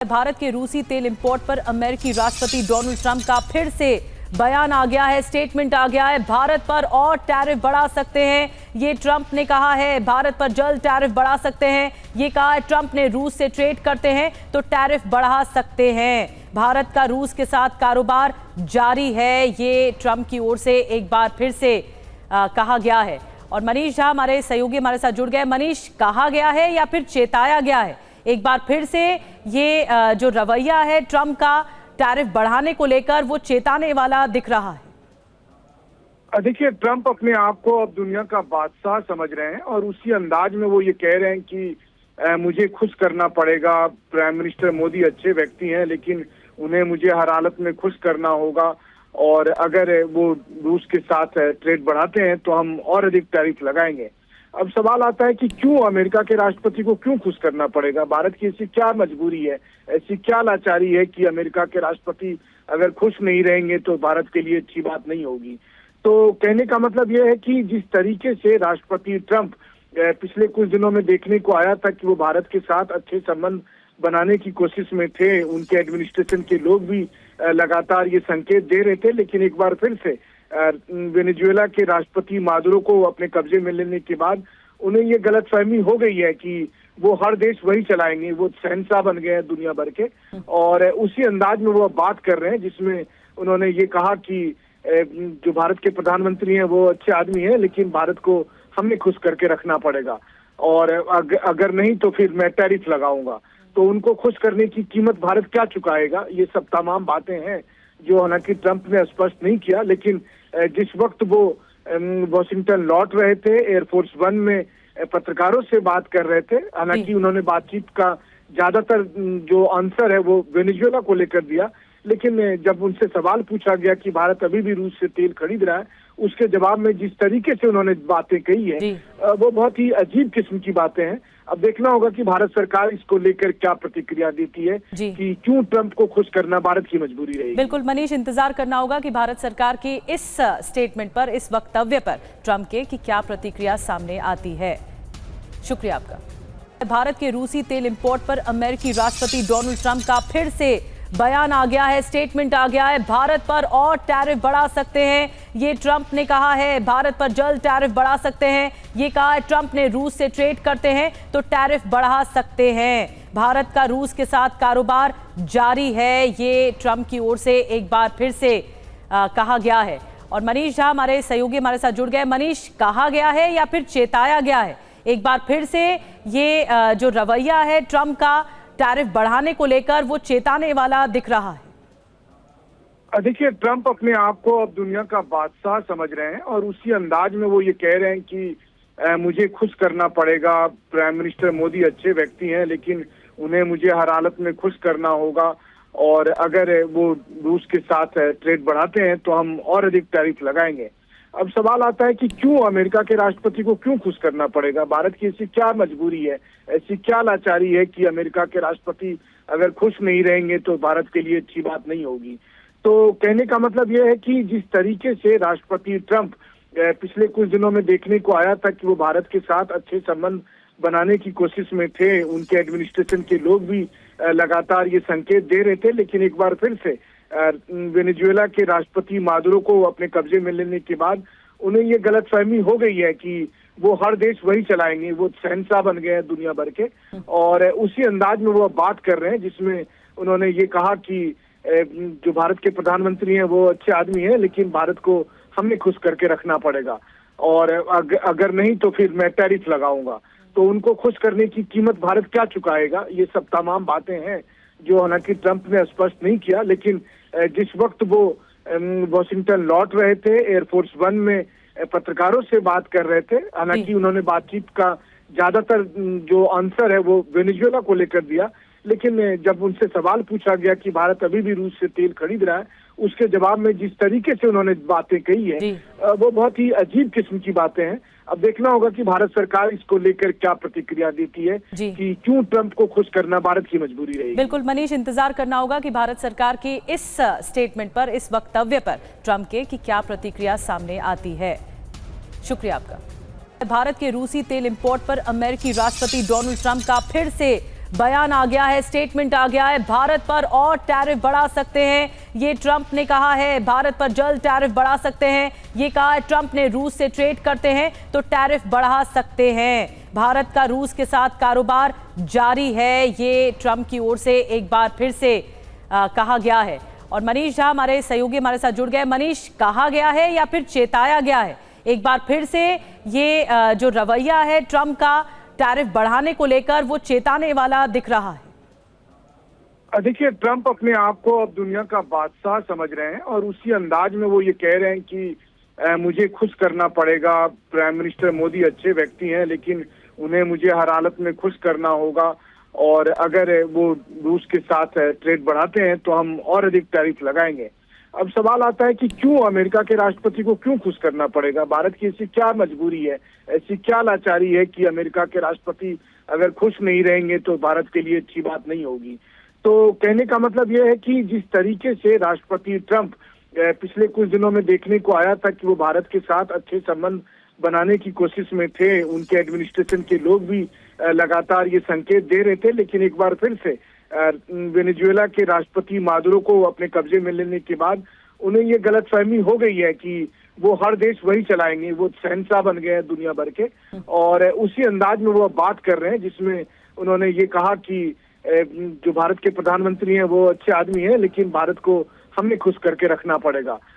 भारत के रूसी तेल इंपोर्ट पर अमेरिकी राष्ट्रपति डोनाल्ड ट्रंप का फिर से बयान आ गया है, स्टेटमेंट आ गया है। भारत पर और टैरिफ बढ़ा सकते हैं, ये ट्रंप ने कहा है। भारत पर जल्द टैरिफ बढ़ा सकते हैं, ये कहा है ट्रंप ने। रूस से ट्रेड करते हैं तो टैरिफ बढ़ा सकते हैं। भारत का रूस के साथ कारोबार जारी है, ये ट्रंप की ओर से एक बार फिर से कहा गया है। और मनीष झा हमारे सहयोगी हमारे साथ जुड़ गए। मनीष, कहा गया है या फिर चेताया गया है एक बार फिर से? ये जो रवैया है ट्रंप का टैरिफ बढ़ाने को लेकर, वो चेताने वाला दिख रहा है। देखिए, ट्रंप अपने आप को अब दुनिया का बादशाह समझ रहे हैं और उसी अंदाज में वो ये कह रहे हैं कि मुझे खुश करना पड़ेगा। प्राइम मिनिस्टर मोदी अच्छे व्यक्ति हैं, लेकिन उन्हें मुझे हर हालत में खुश करना होगा, और अगर वो रूस के साथ ट्रेड बढ़ाते हैं तो हम और अधिक टैरिफ लगाएंगे। अब सवाल आता है कि क्यों अमेरिका के राष्ट्रपति को क्यों खुश करना पड़ेगा? भारत की ऐसी क्या मजबूरी है, ऐसी क्या लाचारी है कि अमेरिका के राष्ट्रपति अगर खुश नहीं रहेंगे तो भारत के लिए अच्छी बात नहीं होगी। तो कहने का मतलब यह है कि जिस तरीके से राष्ट्रपति ट्रंप पिछले कुछ दिनों में देखने को आया था कि वो भारत के साथ अच्छे संबंध बनाने की कोशिश में थे, उनके एडमिनिस्ट्रेशन के लोग भी लगातार ये संकेत दे रहे थे, लेकिन एक बार फिर से वेनेजुएला के राष्ट्रपति मादुरो को अपने कब्जे में लेने के बाद उन्हें ये गलतफहमी हो गई है कि वो हर देश वही चलाएंगे, वो शहंशाह बन गए हैं दुनिया भर के। और उसी अंदाज में वो बात कर रहे हैं जिसमें उन्होंने ये कहा कि जो भारत के प्रधानमंत्री हैं वो अच्छे आदमी हैं, लेकिन भारत को हमें खुश करके रखना पड़ेगा, और अगर नहीं तो फिर मैं टैरिफ लगाऊंगा। तो उनको खुश करने की कीमत भारत क्या चुकाएगा? ये सब तमाम बातें हैं जो हालांकि ट्रंप ने स्पष्ट नहीं किया, लेकिन जिस वक्त वो वॉशिंगटन लौट रहे थे, एयरफोर्स वन में पत्रकारों से बात कर रहे थे। हालांकि उन्होंने बातचीत का ज्यादातर जो आंसर है वो वेनेजुएला को लेकर दिया, लेकिन जब उनसे सवाल पूछा गया कि भारत अभी भी रूस से तेल खरीद रहा है, उसके जवाब में जिस तरीके से उन्होंने बातें कही है वो बहुत ही अजीब किस्म की बातें हैं। अब देखना होगा कि भारत सरकार इसको लेकर क्या प्रतिक्रिया देती है कि क्यों ट्रंप को खुश करना भारत की मजबूरी रहेगी। बिल्कुल मनीष, इंतजार करना होगा कि भारत सरकार के इस स्टेटमेंट पर, इस वक्तव्य पर ट्रंप के, कि क्या प्रतिक्रिया सामने आती है। शुक्रिया आपका। भारत के रूसी तेल इंपोर्ट पर अमेरिकी राष्ट्रपति डोनाल्ड ट्रंप का फिर से बयान आ गया है, स्टेटमेंट आ गया है। भारत पर और टैरिफ बढ़ा सकते हैं, ये ट्रंप ने कहा है। भारत पर जल्द टैरिफ बढ़ा सकते हैं, ये कहा है ट्रंप ने। रूस से ट्रेड करते हैं तो टैरिफ बढ़ा सकते हैं। भारत का रूस के साथ कारोबार जारी है, ये ट्रंप की ओर से एक बार फिर से कहा गया है। और मनीष झा हमारे सहयोगी हमारे साथ जुड़ गए। मनीष, कहा गया है या फिर चेताया गया है एक बार फिर से? ये जो रवैया है ट्रंप का टैरिफ बढ़ाने को लेकर, वो चेताने वाला दिख रहा है। देखिए, ट्रंप अपने आप को अब दुनिया का बादशाह समझ रहे हैं और उसी अंदाज में वो ये कह रहे हैं कि मुझे खुश करना पड़ेगा। प्राइम मिनिस्टर मोदी अच्छे व्यक्ति हैं, लेकिन उन्हें मुझे हर हालत में खुश करना होगा, और अगर वो रूस के साथ ट्रेड बढ़ाते हैं तो हम और अधिक टैरिफ लगाएंगे। अब सवाल आता है कि क्यों अमेरिका के राष्ट्रपति को क्यों खुश करना पड़ेगा? भारत की ऐसी क्या मजबूरी है, ऐसी क्या लाचारी है कि अमेरिका के राष्ट्रपति अगर खुश नहीं रहेंगे तो भारत के लिए अच्छी बात नहीं होगी। तो कहने का मतलब यह है कि जिस तरीके से राष्ट्रपति ट्रंप पिछले कुछ दिनों में देखने को आया था कि वो भारत के साथ अच्छे संबंध बनाने की कोशिश में थे, उनके एडमिनिस्ट्रेशन के लोग भी लगातार ये संकेत दे रहे थे, लेकिन एक बार फिर से वेनेजुएला के राष्ट्रपति मादुरो को अपने कब्जे में लेने के बाद उन्हें ये गलतफहमी हो गई है कि वो हर देश वही चलाएंगे, वो शहंशाह बन गए हैं दुनिया भर के। और उसी अंदाज में वो बात कर रहे हैं जिसमें उन्होंने ये कहा कि जो भारत के प्रधानमंत्री हैं वो अच्छे आदमी हैं, लेकिन भारत को हमें खुश करके रखना पड़ेगा, और अगर नहीं तो फिर मैं टैरिफ लगाऊंगा। तो उनको खुश करने की कीमत भारत क्या चुकाएगा? ये सब तमाम बातें हैं जो हालांकि ट्रंप ने स्पष्ट नहीं किया, लेकिन जिस वक्त वो वॉशिंगटन लौट रहे थे, एयरफोर्स वन में पत्रकारों से बात कर रहे थे। हालांकि उन्होंने बातचीत का ज्यादातर जो आंसर है वो वेनेजुएला को लेकर दिया, लेकिन जब उनसे सवाल पूछा गया कि भारत अभी भी रूस से तेल खरीद रहा है, उसके जवाब में जिस तरीके से उन्होंने बातें कही है वो बहुत ही अजीब किस्म की बातें हैं। अब देखना होगा कि भारत सरकार इसको लेकर क्या प्रतिक्रिया देती है कि क्यों ट्रंप को खुश करना भारत की मजबूरी रहेगी। बिल्कुल मनीष, इंतजार करना होगा कि भारत सरकार के इस स्टेटमेंट पर, इस वक्तव्य पर ट्रंप के, कि क्या प्रतिक्रिया सामने आती है। शुक्रिया आपका। भारत के रूसी तेल इंपोर्ट पर अमेरिकी राष्ट्रपति डोनाल्ड ट्रंप का फिर से बयान आ गया है, स्टेटमेंट आ गया है, भारत पर और टैरिफ बढ़ा सकते हैं, ये ट्रंप ने कहा है। भारत पर जल्द टैरिफ बढ़ा सकते हैं, ये कहा है ट्रंप ने। रूस से ट्रेड करते हैं तो टैरिफ बढ़ा सकते हैं। भारत का रूस के साथ कारोबार जारी है, ये ट्रंप की ओर से एक बार फिर से कहा गया है। और मनीष झा हमारे सहयोगी हमारे साथ जुड़ गए। मनीष, कहा गया है या फिर चेताया गया है एक बार फिर से? ये जो रवैया है ट्रंप का टैरिफ बढ़ाने को लेकर, वो चेताने वाला दिख रहा है। देखिए, ट्रंप अपने आप को अब दुनिया का बादशाह समझ रहे हैं और उसी अंदाज में वो ये कह रहे हैं कि मुझे खुश करना पड़ेगा। प्राइम मिनिस्टर मोदी अच्छे व्यक्ति हैं, लेकिन उन्हें मुझे हर हालत में खुश करना होगा, और अगर वो रूस के साथ ट्रेड बढ़ाते हैं तो हम और अधिक टैरिफ लगाएंगे। अब सवाल आता है कि क्यों अमेरिका के राष्ट्रपति को क्यों खुश करना पड़ेगा? भारत की ऐसी क्या मजबूरी है, ऐसी क्या लाचारी है कि अमेरिका के राष्ट्रपति अगर खुश नहीं रहेंगे तो भारत के लिए अच्छी बात नहीं होगी? तो कहने का मतलब यह है कि जिस तरीके से राष्ट्रपति ट्रंप पिछले कुछ दिनों में देखने को आया था कि वो भारत के साथ अच्छे संबंध बनाने की कोशिश में थे, उनके एडमिनिस्ट्रेशन के लोग भी लगातार ये संकेत दे रहे थे, लेकिन एक बार फिर से वेनेजुएला के राष्ट्रपति मादुरो को अपने कब्जे में लेने के बाद उन्हें ये गलतफहमी हो गई है कि वो हर देश वही चलाएंगे, वो शहंशाह बन गए हैं दुनिया भर के। और उसी अंदाज में वो बात कर रहे हैं जिसमें उन्होंने ये कहा कि जो भारत के प्रधानमंत्री हैं वो अच्छे आदमी हैं, लेकिन भारत को हमने खुश करके रखना पड़ेगा।